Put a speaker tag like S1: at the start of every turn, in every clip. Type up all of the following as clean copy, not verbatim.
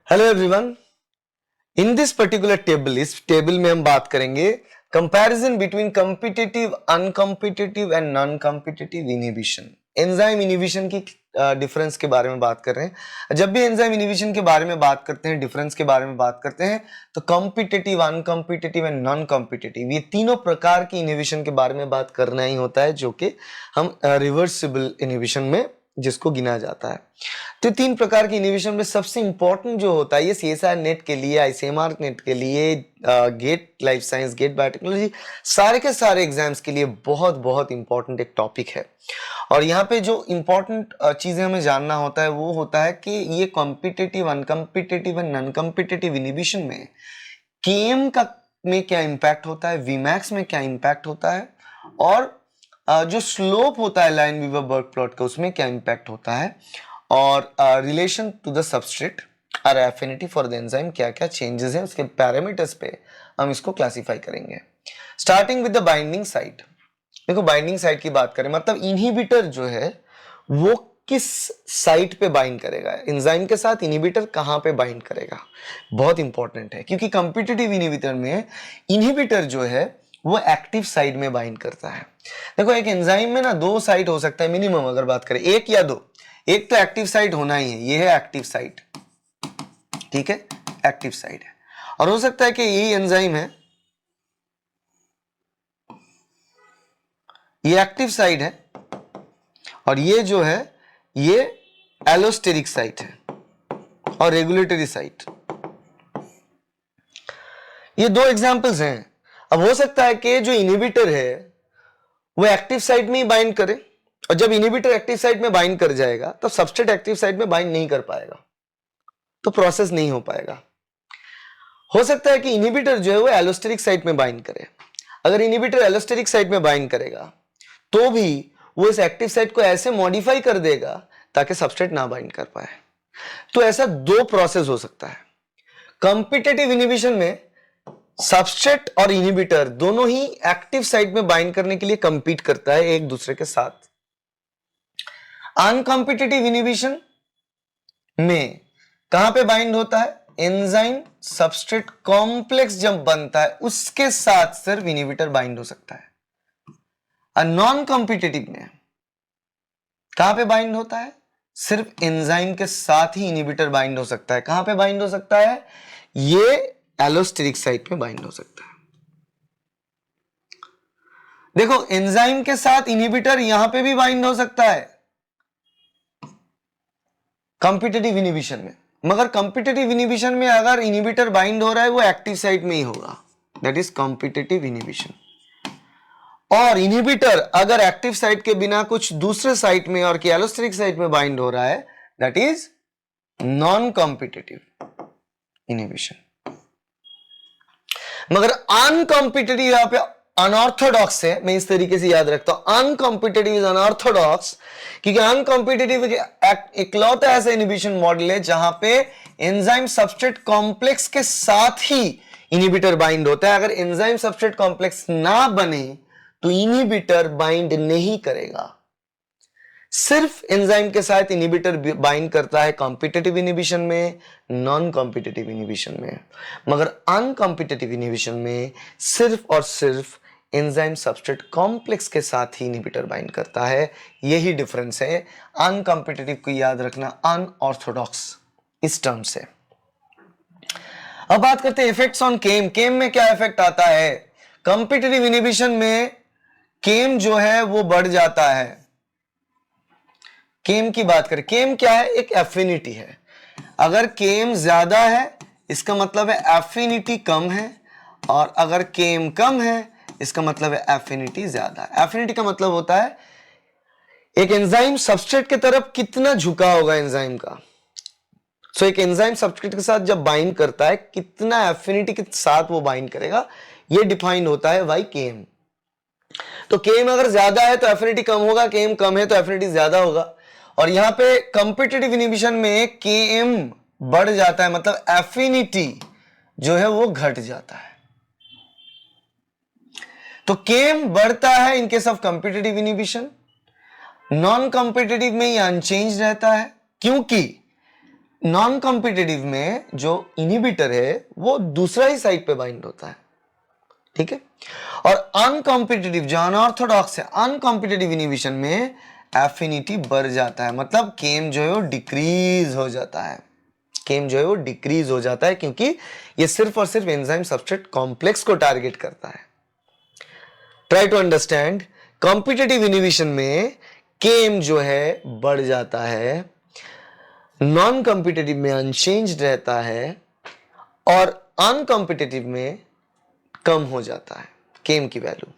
S1: Hello everyone. In this particular table, इस table में हम बात करेंगे comparison between competitive, uncompetitive and non competitive inhibition. Enzyme inhibition की डिफरेंस के बारे में बात कर रहे हैं। जब भी एंजाइम इनहिबिशन के बारे में बात करते हैं, डिफरेंस के बारे में बात करते हैं, तो competitive, uncompetitive and non competitive, ये तीनों प्रकार की इनहिबिशन के बारे में बात करना ही होता है, जो कि हम रिवर्सिबल इनहिबिशन में जिसको गिना जाता है। तो तीन प्रकार की इनहिबिशन में सबसे इंपॉर्टेंट जो होता है, ये सीएसआर नेट के लिए, आईसीएमआर नेट के लिए, GATE life science, GATE biotechnology, सारे के सारे एग्जाम्स के लिए बहुत बहुत इंपॉर्टेंट एक टॉपिक है। और यहाँ पे जो इंपॉर्टेंट चीजें हमें जानना होता है वो होता है कि ये competitive, uncompetitive and non competitive inhibition में केएम का में क्या इंपैक्ट होता है, वीमैक्स में क्या इंपैक्ट होता है, और जो स्लोप होता है लाइन वीवर बर्ग प्लॉट का, उसमें क्या इंपैक्ट होता है, और रिलेशन टू द सबस्ट्रेट और एफिनिटी फॉर द एंजाइम, क्या क्या चेंजेस हैं, उसके पैरामीटर्स पे हम इसको क्लासिफाई करेंगे। Starting with the binding site. देखो, बाइंडिंग साइट की बात करें, मतलब इनहिबिटर जो है वो किस साइट पे बाइंड करेगा, एंजाइम के साथ इनहिबिटर कहां पे बाइंड करेगा, बहुत इंपॉर्टेंट है। क्योंकि कॉम्पिटिटिव इनहिबिटर में इनहिबिटर जो है वो एक्टिव साइट में बाइंड करता है। देखो, एक एंजाइम में ना दो साइट हो सकता है मिनिमम, अगर बात करें एक या दो। एक तो एक्टिव साइट होना ही है, ये है एक्टिव साइट, ठीक है, एक्टिव साइट है। और हो सकता है कि यही एंजाइम है, ये एक्टिव साइट है, और ये जो है ये एलोस्टेरिक साइट है और रेगुलेटरी साइट। ये दो एग्जांपल्स हैं। अब हो सकता है कि जो इनहिबिटर है वो एक्टिव साइट में ही बाइंड करे, और जब इनहिबिटर एक्टिव साइट में बाइंड कर जाएगा तो सबस्ट्रेट एक्टिव साइट में बाइंड नहीं कर पाएगा, तो प्रोसेस नहीं हो पाएगा। हो सकता है कि इनहिबिटर जो है वो एलोस्टेरिक साइट में बाइंड करे। अगर इनहिबिटर एलोस्टेरिक साइट में बाइंड करेगा तो भी वो इस एक्टिव साइट को ऐसे मॉडिफाई कर देगा ताकि सबस्ट्रेट ना बाइंड कर पाए। तो ऐसा दो प्रोसेस हो सकता है। कॉम्पिटिटिव इनहिबिशन में सबस्ट्रेट और इनहिबिटर दोनों ही एक्टिव साइट में बाइंड करने के लिए कंपीट करता है एक दूसरे के साथ। अनकॉम्पिटिटिव इनहिबिशन में कहां पे बाइंड होता है, एंजाइम सबस्ट्रेट कॉम्प्लेक्स जब बनता है उसके साथ सिर्फ इनहिबिटर बाइंड हो सकता है। नॉन कॉम्पिटिटिव में कहां पे बाइंड होता है, सिर्फ एंजाइम के साथ ही इनहिबिटर बाइंड हो सकता है। कहां पे बाइंड हो सकता है, ये एलोस्टेरिक साइट में बाइंड हो सकता है। देखो, एंजाइम के साथ इनहिबिटर यहां पे भी बाइंड हो सकता है कॉम्पिटिटिव इनहिबिशन में, मगर कॉम्पिटिटिव इनहिबिशन में अगर इनहिबिटर बाइंड हो रहा है वो एक्टिव साइट में ही होगा, दैट इज कॉम्पिटिटिव इनहिबिशन। और इनहिबिटर अगर एक्टिव साइट के बिना कुछ दूसरे साइट में और एलोस्टेरिक साइट में बाइंड हो रहा है, that is non competitive inhibition. मगर अनकॉम्पिटिटिव यहां पे अनऑर्थोडॉक्स है, मैं इस तरीके से याद रखता हूं, अनकॉम्पिटिटिव इज अनऑर्थोडॉक्स, क्योंकि अनकॉम्पिटिटिव इकलौता ऐसा इनहिबिशन मॉडल है जहां पे एंजाइम सबस्ट्रेट कॉम्प्लेक्स के साथ ही इनहिबिटर बाइंड होता है। अगर एंजाइम सबस्ट्रेट कॉम्प्लेक्स ना बने तो इनहिबिटर बाइंड नहीं करेगा। सिर्फ एंजाइम के साथ इनहिबिटर बाइंड करता है कॉम्पिटिटिव इनहिबिशन में, नॉन कॉम्पिटिटिव इनहिबिशन में। मगर अनकॉम्पिटिटिव इनहिबिशन में सिर्फ और सिर्फ एंजाइम सबस्ट्रेट कॉम्प्लेक्स के साथ ही इनहिबिटर बाइंड करता है। यही डिफरेंस है। अनकॉम्पिटिटिव को याद रखना अनऑर्थोडॉक्स इस टर्म से। अब बात करते हैं इफेक्ट्स ऑन केम। केम में क्या इफेक्ट आता है, कॉम्पिटिटिव इनहिबिशन में केम जो है वो बढ़ जाता है। केम की बात करें, केम क्या है, एक एफिनिटी है। अगर केम ज्यादा है इसका मतलब है एफिनिटी कम है, और अगर केम कम है इसका मतलब है एफिनिटी ज्यादा है। एफिनिटी का मतलब होता है एक एंजाइम सबस्ट्रेट की तरफ कितना झुका होगा एंजाइम का। सो एक एंजाइम सबस्ट्रेट के साथ जब बाइंड करता है कितना एफिनिटी के साथ वो बाइंड करेगा, ये डिफाइन होता है बाय केम। तो केम अगर ज्यादा है तो एफिनिटी कम होगा, केम कम है तो एफिनिटी ज्यादा होगा। और यहां पे कॉम्पिटिटिव इनहिबिशन में केएम बढ़ जाता है, मतलब एफिनिटी जो है वो घट जाता है। तो केएम बढ़ता है in case of competitive inhibition, non competitive में ये अनचेंज रहता है, क्योंकि नॉन कॉम्पिटिटिव में जो इनहिबिटर है वो दूसरा ही साइड पे बाइंड होता है, ठीक है। और अनकॉम्पिटिटिव जो अनऑर्थोडॉक्स है, अनकॉम्पिटिटिव इनहिबिशन में एफिनिटी बढ़ जाता है, मतलब केम जो है वो डिक्रीज हो जाता है, केम जो है वो डिक्रीज हो जाता है, क्योंकि ये सिर्फ और सिर्फ एंजाइम सबस्ट्रेट कॉम्प्लेक्स को टारगेट करता है। Try to understand, competitive inhibition में केम जो है बढ़ जाता है, नॉन कॉम्पिटिटिव में अनचेंज्ड रहता है, और अनकॉम्पिटिटिव में कम हो जाता है केम की वैल्यू,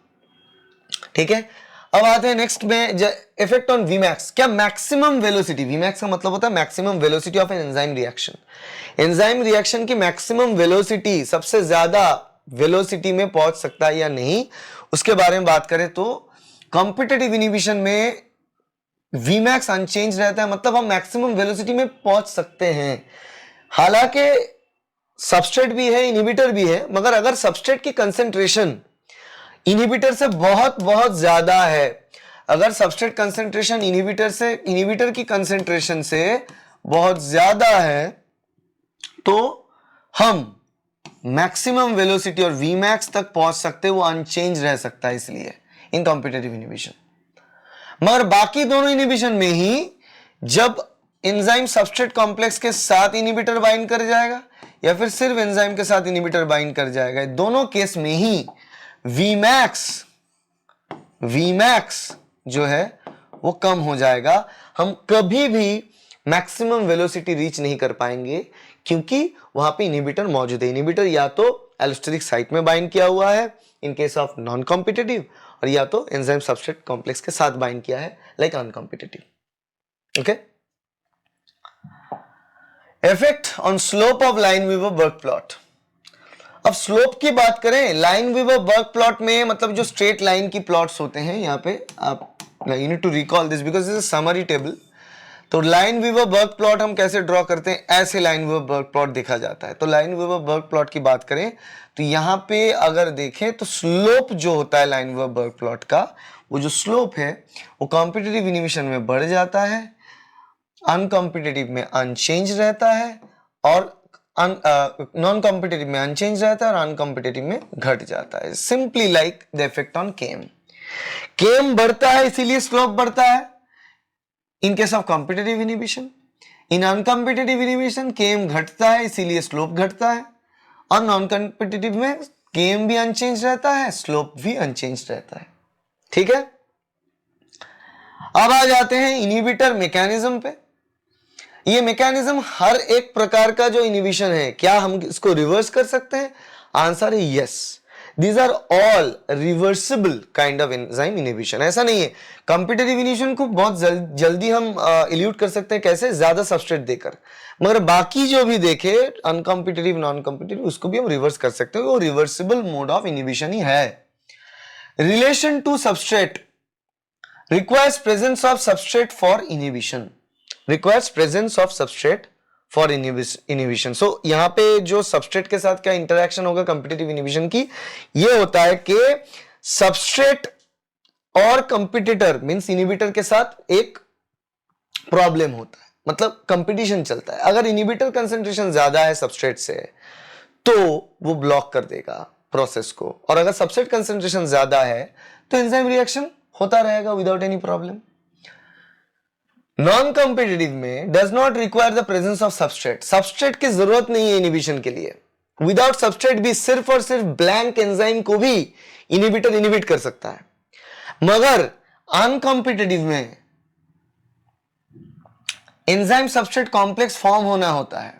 S1: ठीक है। अब आते हैं नेक्स्ट में इफेक्ट ऑन Vmax। क्या मैक्सिमम वेलोसिटी, Vmax का मतलब होता है maximum velocity of an enzyme reaction. Enzyme reaction की मैक्सिमम वेलोसिटी, सबसे ज्यादा वेलोसिटी में पहुंच सकता है या नहीं, उसके बारे में बात करें तो कॉम्पिटिटिव इनहिबिशन में Vmax अनचेंज रहता है, मतलब हम मैक्सिमम वेलोसिटी में पहुंच सकते हैं। हालांकि सबस्ट्रेट भी है, इनहिबिटर भी है, मगर अगर सबस्ट्रेट की कंसेंट्रेशन इनहिबिटर से बहुत बहुत ज्यादा है, अगर सबस्ट्रेट कंसेंट्रेशन इनहिबिटर की कंसेंट्रेशन से बहुत ज्यादा है, तो हम मैक्सिमम वेलोसिटी और Vmax तक पहुंच सकते हैं, वो अनचेंज रह सकता है, इसलिए इन कॉम्पिटिटिव इनहिबिशन। मगर बाकी दोनों इनहिबिशन में ही जब एंजाइम सबस्ट्रेट कॉम्प्लेक्स के साथ इनहिबिटर बाइंड कर जाएगा या फिर सिर्फ एंजाइम के साथ इनहिबिटर बाइंड कर जाएगा, दोनों केस में ही Vmax जो है वो कम हो जाएगा। हम कभी भी मैक्सिमम वेलोसिटी रीच नहीं कर पाएंगे, क्योंकि वहां पे इनहिबिटर मौजूद है। इनहिबिटर या तो एलोस्टेरिक साइट में बाइंड किया हुआ है in case of non competitive, और या तो एंजाइम सबस्ट्रेट कॉम्प्लेक्स के साथ बाइंड किया है like uncompetitive. Okay, effect on slope of line-Weaver Burk plot. अब स्लोप की बात करें, लाइन-वीवर वर्क प्लॉट में मतलब जो स्ट्रेट लाइन की प्लॉट्स होते हैं, यहाँ पे आप you need to recall this because this is summary table. तो लाइन-वीवर वर्क प्लॉट हम कैसे ड्रॉ करते हैं, ऐसे लाइन-वीवर वर्क प्लॉट देखा जाता है। तो लाइन-वीवर वर्क प्लॉट की बात करें तो यहाँ पे अगर देखें तो स्लोप जो होता है लाइन-वीवर वर्क प्लॉट का, वो जो स्लोप है वो कॉम्पिटिटिव इनहिबिशन में बढ़ जाता है, अनकॉम्पिटिटिव में अनचेंज रहता है, और नॉन कॉम्पिटिटिव में अनचेंज रहता है और अनकॉम्पिटिटिव में घट जाता है। Simply like the effect on Km. Km बढ़ता है इसीलिए स्लोप बढ़ता है in case of competitive inhibition. In uncompetitive inhibition Km घटता है इसीलिए स्लोप घटता है, और नॉन कॉम्पिटिटिव में केम भी अनचेंज रहता है, स्लोप भी अनचेंज रहता है, ठीक है। अब आ जाते हैं इनहिबिटर मैकेनिज्म पे। ये मैकेनिज्म हर एक प्रकार का जो इनहिबिशन है, क्या हम इसको रिवर्स कर सकते हैं? आंसर है yes, these are all reversible kind of enzyme inhibition. ऐसा नहीं है, कॉम्पिटिटिव इनहिबिशन को बहुत जल्दी हम इल्यूट कर सकते हैं, कैसे? ज्यादा सबस्ट्रेट देकर, मगर बाकी जो भी देखे अनकॉम्पिटिटिव नॉन कॉम्पिटिटिव, उसको भी हम रिवर्स कर सकते हैं, वो रिवर्सिबल मोड ऑफ इनहिबिशन ही है। Relation to substrate requires presence of substrate for inhibition, requires presence of substrate for inhibition। so यहाँ पे जो substrate के साथ क्या interaction होगा competitive inhibition की, ये होता है कि substrate और competitor means inhibitor के साथ एक problem होता है, मतलब competition चलता है। अगर inhibitor concentration ज्यादा है substrate से तो वो block कर देगा प्रोसेस को, और अगर सबस्ट्रेट कंसेंट्रेशन ज्यादा है तो एंजाइम रिएक्शन होता रहेगा without any problem. Non competitive में does not require the presence of substrate, substrate की जरूरत नहीं है इनहिबिशन के लिए। विदाउट सबस्ट्रेट भी सिर्फ और सिर्फ ब्लैंक एंजाइम को भी इनहिबिटर इनहिबिट कर सकता है, मगर अनकॉम्पिटिटिव में एंजाइम सबस्ट्रेट कॉम्प्लेक्स फॉर्म होना होता है।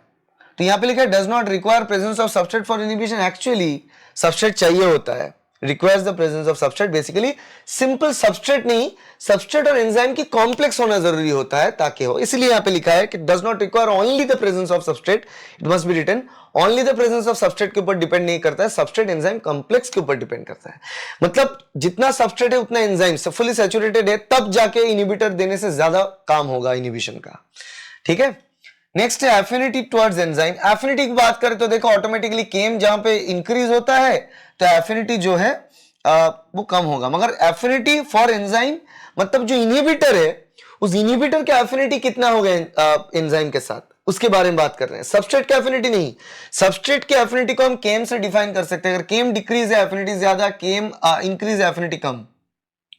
S1: तो यहां पे लिखा है does not require presence of substrate for inhibition, actually substrate चाहिए होता है, requires the presence of substrate। Basically simple substrate नहीं, सबस्ट्रेट और एंजाइम की कॉम्प्लेक्स होना जरूरी होता है ताकि हो, इसलिए यहां पे लिखा है कि does not require only the presence of substrate, it must be written only the presence of substrate के ऊपर डिपेंड नहीं करता है, सबस्ट्रेट एंजाइम कॉम्प्लेक्स के ऊपर डिपेंड करता है। मतलब जितना सबस्ट्रेट है उतना एंजाइम फुली सैचुरेटेड है, तब जाके इनहिबिटर देने से ज्यादा काम होगा इनहिबिशन का, ठीक है। नेक्स्ट है एफिनिटी टुवर्ड्स एंजाइम। एफिनिटी की बात करें तो देखो ऑटोमेटिकली केम जहां पे इंक्रीज होता है तो एफिनिटी जो है वो कम होगा, मगर एफिनिटी फॉर एंजाइम मतलब जो इनहिबिटर है उस इनहिबिटर का एफिनिटी कितना होगा एंजाइम के साथ, उसके बारे में बात कर रहे हैं, सबस्ट्रेट की एफिनिटी नहीं। सबस्ट्रेट की एफिनिटी को हम केम से डिफाइन कर सकते हैं, अगर केम डिक्रीज है एफिनिटी ज्यादा, केम इंक्रीज है एफिनिटी कम,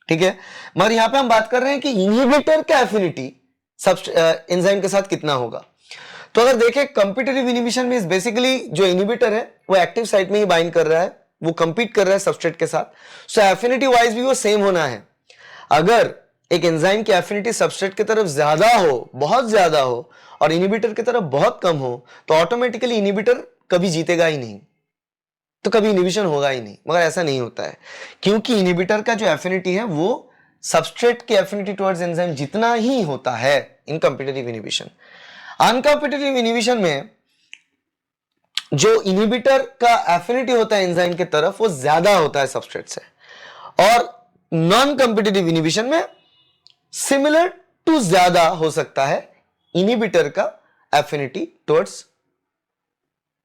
S1: ठीक है। मगर यहां पे हम बात कर रहे हैं कि इनहिबिटर का एफिनिटी एंजाइम के साथ कितना होगा। तो अगर देखें कॉम्पिटिटिव इनहिबिशन में बेसिकली जो इनहिबिटर है वो एक्टिव साइट में ही बाइंड कर रहा है, वो कंपीट कर रहा है सबस्ट्रेट के साथ, सो एफिनिटी वाइज भी वो सेम होना है। अगर एक एंजाइम की एफिनिटी सबस्ट्रेट की तरफ ज्यादा हो, बहुत ज्यादा हो, और इनहिबिटर की तरफ बहुत कम हो, तो ऑटोमेटिकली इनहिबिटर कभी जीतेगा ही नहीं, तो कभी इनहिबिशन होगा ही नहीं। मगर ऐसा नहीं होता है, क्योंकि इनहिबिटर का जो एफिनिटी है वो सबस्ट्रेट की एफिनिटी टुवर्ड्स एंजाइम जितना ही होता है इन कॉम्पिटिटिव इनहिबिशन। अनकॉम्पिटिटिव इनहिबिशन में जो इनहिबिटर का एफिनिटी होता है एंजाइम की तरफ वो ज्यादा होता है सबस्ट्रेट से, और नॉन कॉम्पिटिटिव इनहिबिशन में सिमिलर टू ज्यादा हो सकता है इनहिबिटर का एफिनिटी टुवर्ड्स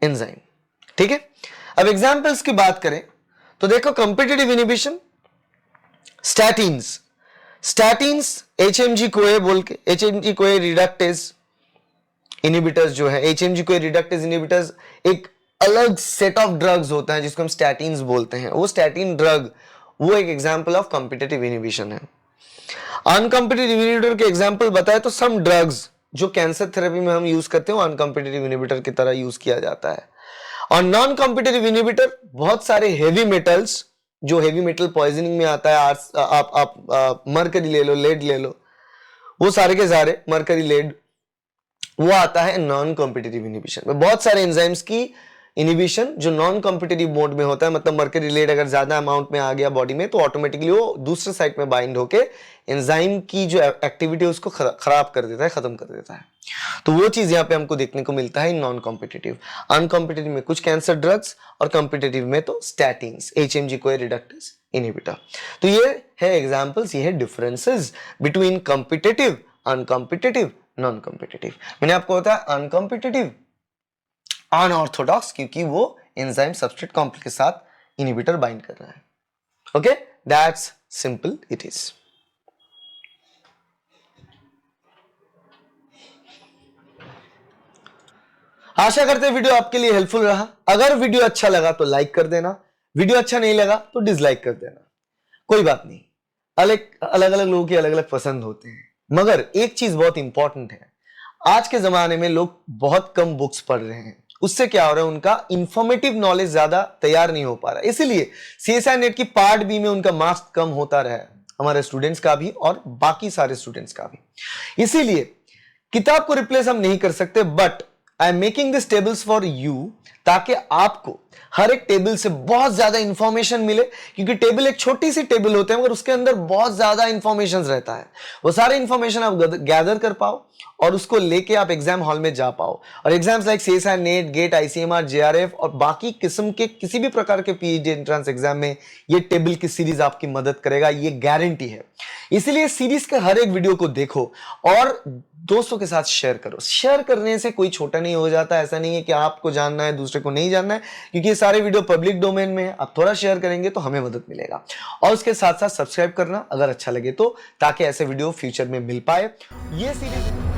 S1: एंजाइम, ठीक है। अब एग्जांपल्स की बात करें तो देखो competitive inhibition, statins, statins HMG कोए बोल के, एचएमजी कोए रिडक्टेज इनहिबिटर्स जो है, एचएमजी कोए रिडक्टेज इनहिबिटर्स एक अलग सेट ऑफ ड्रग्स होता है जिसको हम स्टैटिन्स बोलते हैं। वो स्टैटिन ड्रग वो एक एग्जांपल ऑफ कॉम्पिटिटिव इनहिबिशन है। अनकॉम्पिटिटिव इनहिबिटर के एग्जांपल बताए तो सम ड्रग्स जो कैंसर थेरेपी में हम यूज करते हैं वो अनकॉम्पिटिटिव इनहिबिटर की तरह यूज किया जाता है। और नॉन कॉम्पिटिटिव इनहिबिटर बहुत सारे हेवी मेटल्स, जो हेवी मेटल पॉइजनिंग में आता है, आप मरकरी ले लो, लेड ले लो, वो सारे के सारे मरकरी, लेड, वो आता है नॉन कॉम्पिटिटिव इनहिबिशन में। बहुत सारे एंजाइम्स की इनहिबिशन जो नॉन कॉम्पिटिटिव मोड में होता है, मतलब मरकरी लेड अगर ज्यादा अमाउंट में आ गया बॉडी में तो ऑटोमेटिकली वो दूसरे साइट में बाइंड होके एंजाइम की जो एक्टिविटी है उसको खराब कर देता है, खत्म कर देता है। तो वो चीज यहाँ पे हमको देखने को मिलता है नॉन कॉम्पिटिटिव। अनकॉम्पिटिटिव में कुछ कैंसर ड्रग्स, और कॉम्पिटिटिव में तो स्टैटिन्स, एचएमजी कोए रिडक्टेज इनहिबिटर। तो ये है एग्जांपल्स, ये है differences between competitive, uncompetitive, non competitive. मैंने आपको बताया अनकॉम्पिटिटिव अनऑर्थोडॉक्स, क्योंकि वो एंजाइम सबस्ट्रेट कॉम्प्लेक्स के साथ इनहिबिटर बाइंड कर रहा है। Okay, that's simple it is. आशा करते हैं वीडियो आपके लिए हेल्पफुल रहा। अगर वीडियो अच्छा लगा तो लाइक कर देना, वीडियो अच्छा नहीं लगा तो डिसलाइक कर देना, कोई बात नहीं। अलग अलग लोगों की अलग अलग पसंद होते हैं। मगर एक चीज बहुत इंपॉर्टेंट है, आज के जमाने में लोग बहुत कम बुक्स पढ़ रहे हैं, उससे क्या हो रहा है, उनका इंफॉर्मेटिव नॉलेज ज्यादा तैयार नहीं हो पा रहा है। इसीलिए सीएसआई नेट की पार्ट बी में उनका मार्क्स कम होता रहा है, हमारे स्टूडेंट्स का भी और बाकी सारे स्टूडेंट्स का भी। इसीलिए किताब को रिप्लेस हम नहीं कर सकते, but I am making this tables for you, ताकि आपको हर एक टेबल से बहुत ज्यादा इंफॉर्मेशन मिले। क्योंकि टेबल एक छोटी सी टेबल होते हैं मगर उसके अंदर बहुत ज्यादा इंफॉर्मेशन रहता है, वो सारे इंफॉर्मेशन आप गैदर कर पाओ और उसको लेके आप एग्जाम हॉल में जा पाओ। और exams like CSI NET, GATE, ICMR, JRF और बाकी किस्म के किसी भी प्रकार के पीएचडी एंट्रेंस एग्जाम में ये टेबल की सीरीज आपकी मदद करेगा, ये गारंटी है। इसीलिए सीरीज के हर एक वीडियो को देखो और दोस्तों के साथ शेयर करो। शेयर करने से कोई छोटा नहीं हो जाता, ऐसा नहीं है कि आपको जानना है दूसरे को नहीं जानना है, क्योंकि ये सारे वीडियो पब्लिक डोमेन में है। आप थोड़ा शेयर करेंगे तो हमें मदद मिलेगा। और उसके साथ साथ सब्सक्राइब करना अगर अच्छा लगे तो, ताकि ऐसे वीडियो फ्यूचर में मिल पाए। ये सीरीज